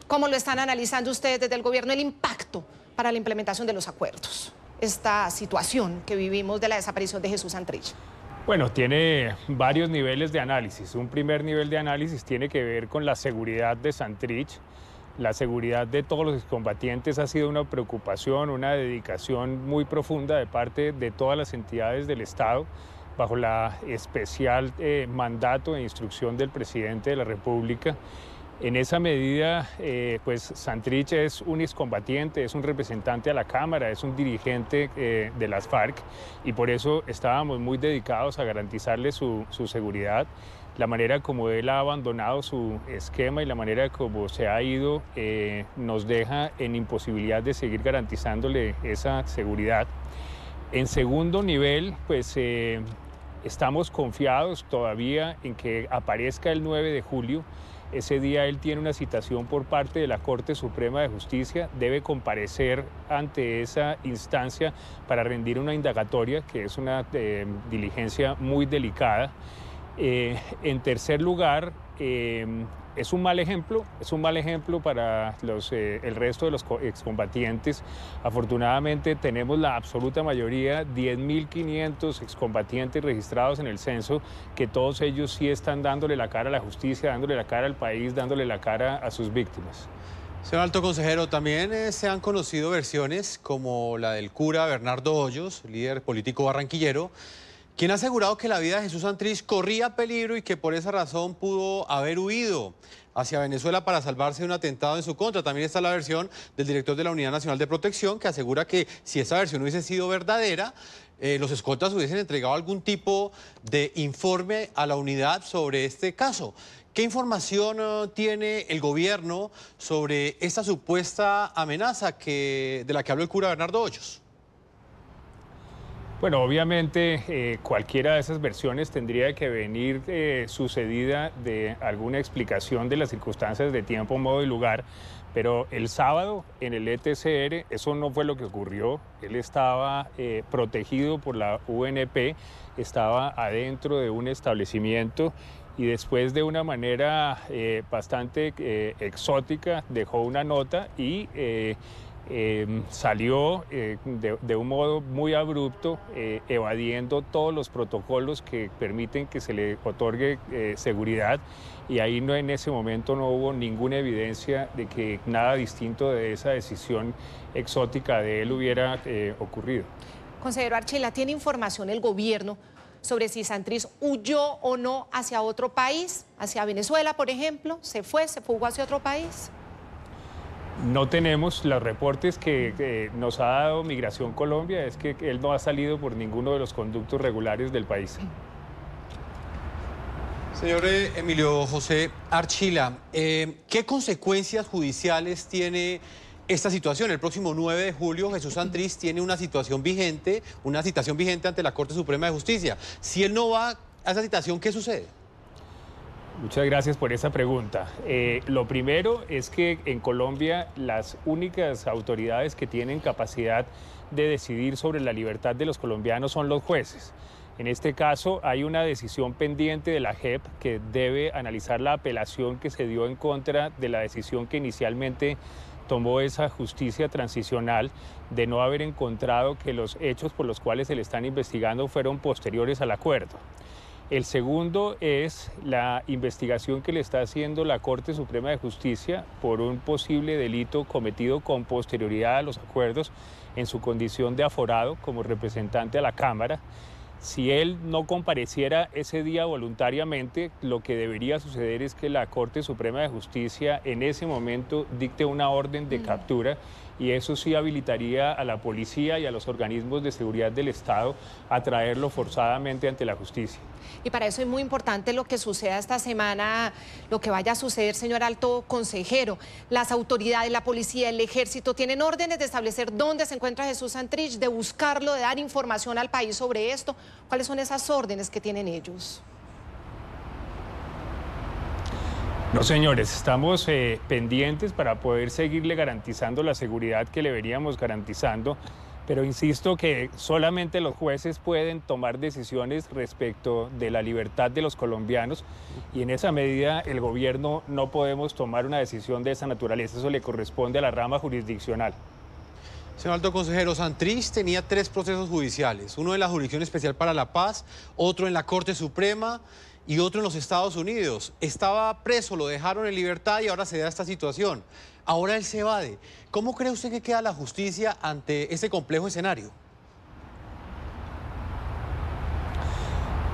H: ¿Cómo lo están analizando ustedes desde el gobierno, el impacto para la implementación de los acuerdos, esta situación que vivimos de la desaparición de Jesús Santrich?
P: Bueno, tiene varios niveles de análisis. Un primer nivel de análisis tiene que ver con la seguridad de Santrich. La seguridad de todos los excombatientes ha sido una preocupación, una dedicación muy profunda de parte de todas las entidades del Estado, bajo la especial mandato e instrucción del presidente de la República. En esa medida, pues Santrich es un excombatiente, es un representante a la Cámara, es un dirigente de las FARC, y por eso estábamos muy dedicados a garantizarle su seguridad. La manera como él ha abandonado su esquema y la manera como se ha ido nos deja en imposibilidad de seguir garantizándole esa seguridad. En segundo nivel, pues estamos confiados todavía en que aparezca el 9 de julio. Ese día él tiene una citación por parte de la Corte Suprema de Justicia, debe comparecer ante esa instancia para rendir una indagatoria, que es una diligencia muy delicada. En tercer lugar, es un mal ejemplo para el resto de los excombatientes. Afortunadamente tenemos la absoluta mayoría, 10.500 excombatientes registrados en el censo, que todos ellos sí están dándole la cara a la justicia, dándole la cara al país, dándole la cara a sus víctimas.
G: Señor alto consejero, también se han conocido versiones como la del cura Bernardo Hoyos, líder político barranquillero, quien ha asegurado que la vida de Jesús Santrich corría peligro y que por esa razón pudo haber huido hacia Venezuela para salvarse de un atentado en su contra. También está la versión del director de la Unidad Nacional de Protección, que asegura que si esa versión hubiese sido verdadera, los escoltas hubiesen entregado algún tipo de informe a la unidad sobre este caso. ¿Qué información tiene el gobierno sobre esta supuesta amenaza de la que habló el cura Bernardo Hoyos?
P: Bueno, obviamente cualquiera de esas versiones tendría que venir sucedida de alguna explicación de las circunstancias de tiempo, modo y lugar, pero el sábado en el ETCR eso no fue lo que ocurrió. Él estaba protegido por la UNP, estaba adentro de un establecimiento y después de una manera bastante exótica dejó una nota y salió de un modo muy abrupto, evadiendo todos los protocolos que permiten que se le otorgue seguridad, y ahí en ese momento no hubo ninguna evidencia de que nada distinto de esa decisión exótica de él hubiera ocurrido.
H: Consejero Archila, ¿tiene información el gobierno sobre si Santrich huyó o no hacia otro país, hacia Venezuela, por ejemplo? ¿Se fugó hacia otro país?
P: No tenemos. Los reportes que nos ha dado Migración Colombia es que él no ha salido por ninguno de los conductos regulares del país.
G: Señor Emilio José Archila, ¿qué consecuencias judiciales tiene esta situación? El próximo 9 de julio Jesús Santrich tiene una citación vigente ante la Corte Suprema de Justicia. Si él no va a esa citación, ¿qué sucede?
P: Muchas gracias por esa pregunta. Lo primero es que en Colombia las únicas autoridades que tienen capacidad de decidir sobre la libertad de los colombianos son los jueces. En este caso hay una decisión pendiente de la JEP que debe analizar la apelación que se dio en contra de la decisión que inicialmente tomó esa justicia transicional de no haber encontrado que los hechos por los cuales se le están investigando fueron posteriores al acuerdo. El segundo es la investigación que le está haciendo la Corte Suprema de Justicia por un posible delito cometido con posterioridad a los acuerdos en su condición de aforado como representante a la Cámara. Si él no compareciera ese día voluntariamente, lo que debería suceder es que la Corte Suprema de Justicia en ese momento dicte una orden de captura y eso sí habilitaría a la policía y a los organismos de seguridad del Estado a traerlo forzadamente ante la justicia.
H: Y para eso es muy importante lo que suceda esta semana, lo que vaya a suceder, señor alto consejero. Las autoridades, la policía, el ejército tienen órdenes de establecer dónde se encuentra Jesús Santrich, de buscarlo, de dar información al país sobre esto. ¿Cuáles son esas órdenes que tienen ellos?
P: No, señores, estamos pendientes para poder seguirle garantizando la seguridad que le veníamos garantizando, pero insisto que solamente los jueces pueden tomar decisiones respecto de la libertad de los colombianos y en esa medida el gobierno no podemos tomar una decisión de esa naturaleza, eso le corresponde a la rama jurisdiccional.
G: Señor alto consejero, Santrich tenía 3 procesos judiciales, uno en la Jurisdicción Especial para la Paz, otro en la Corte Suprema y otro en los Estados Unidos. Estaba preso, lo dejaron en libertad y ahora se da esta situación. Ahora él se evade. ¿Cómo cree usted que queda la justicia ante ese complejo escenario?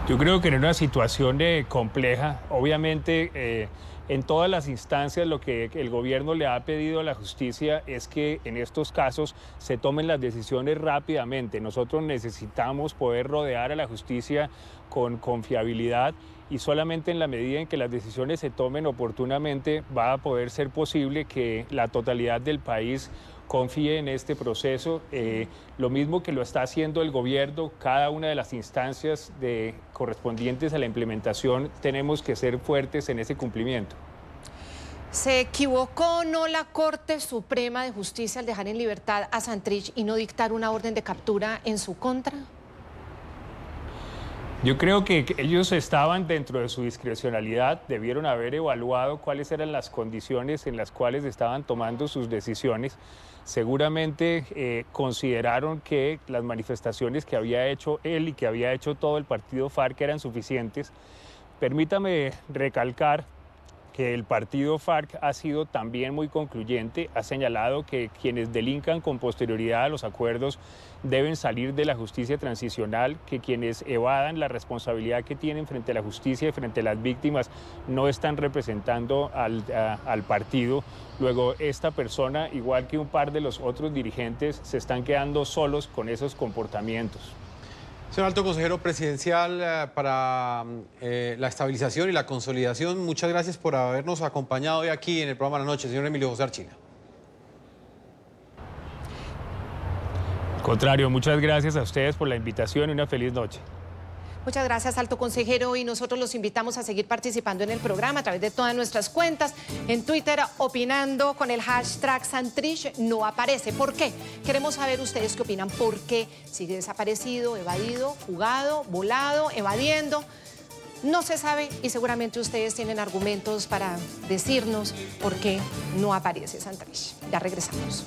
P: Yo creo que en una situación compleja, obviamente en todas las instancias lo que el gobierno le ha pedido a la justicia es que en estos casos se tomen las decisiones rápidamente. Nosotros necesitamos poder rodear a la justicia con confiabilidad y solamente en la medida en que las decisiones se tomen oportunamente va a poder ser posible que la totalidad del país confíe en este proceso, lo mismo que lo está haciendo el gobierno, cada una de las instancias correspondientes a la implementación tenemos que ser fuertes en ese cumplimiento.
H: ¿Se equivocó o no la Corte Suprema de Justicia al dejar en libertad a Santrich y no dictar una orden de captura en su contra?
P: Yo creo que ellos estaban dentro de su discrecionalidad, debieron haber evaluado cuáles eran las condiciones en las cuales estaban tomando sus decisiones. Seguramente consideraron que las manifestaciones que había hecho él y que había hecho todo el partido FARC eran suficientes. Permítame recalcar que el partido FARC ha sido también muy concluyente, ha señalado que quienes delincan con posterioridad a los acuerdos deben salir de la justicia transicional, que quienes evadan la responsabilidad que tienen frente a la justicia y frente a las víctimas no están representando al partido. Luego esta persona, igual que un par de los otros dirigentes, se están quedando solos con esos comportamientos.
G: Señor alto consejero presidencial para la estabilización y la consolidación, muchas gracias por habernos acompañado hoy aquí en el programa de la noche, señor Emilio José Archila.
P: Al contrario, muchas gracias a ustedes por la invitación y una feliz noche.
H: Muchas gracias, alto consejero, y nosotros los invitamos a seguir participando en el programa a través de todas nuestras cuentas, en Twitter, opinando con el hashtag Santrich no aparece. ¿Por qué? Queremos saber ustedes qué opinan. ¿Por qué sigue desaparecido, evadido, fugado, volado, evadiendo? No se sabe y seguramente ustedes tienen argumentos para decirnos por qué no aparece Santrich. Ya regresamos.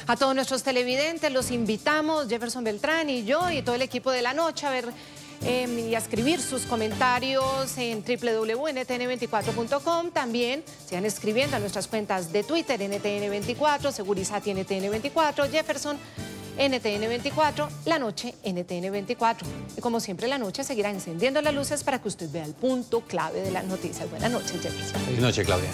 H: A todos nuestros televidentes los invitamos, Jefferson Beltrán y yo y todo el equipo de La Noche, a ver y a escribir sus comentarios en www.ntn24.com. También sigan escribiendo a nuestras cuentas de Twitter, NTN24, Segurizati NTN24, Jefferson NTN24, La Noche NTN24. Y como siempre, La Noche seguirá encendiendo las luces para que usted vea el punto clave de las noticias. Buenas noches, Jefferson.
G: Buenas noches, Claudia.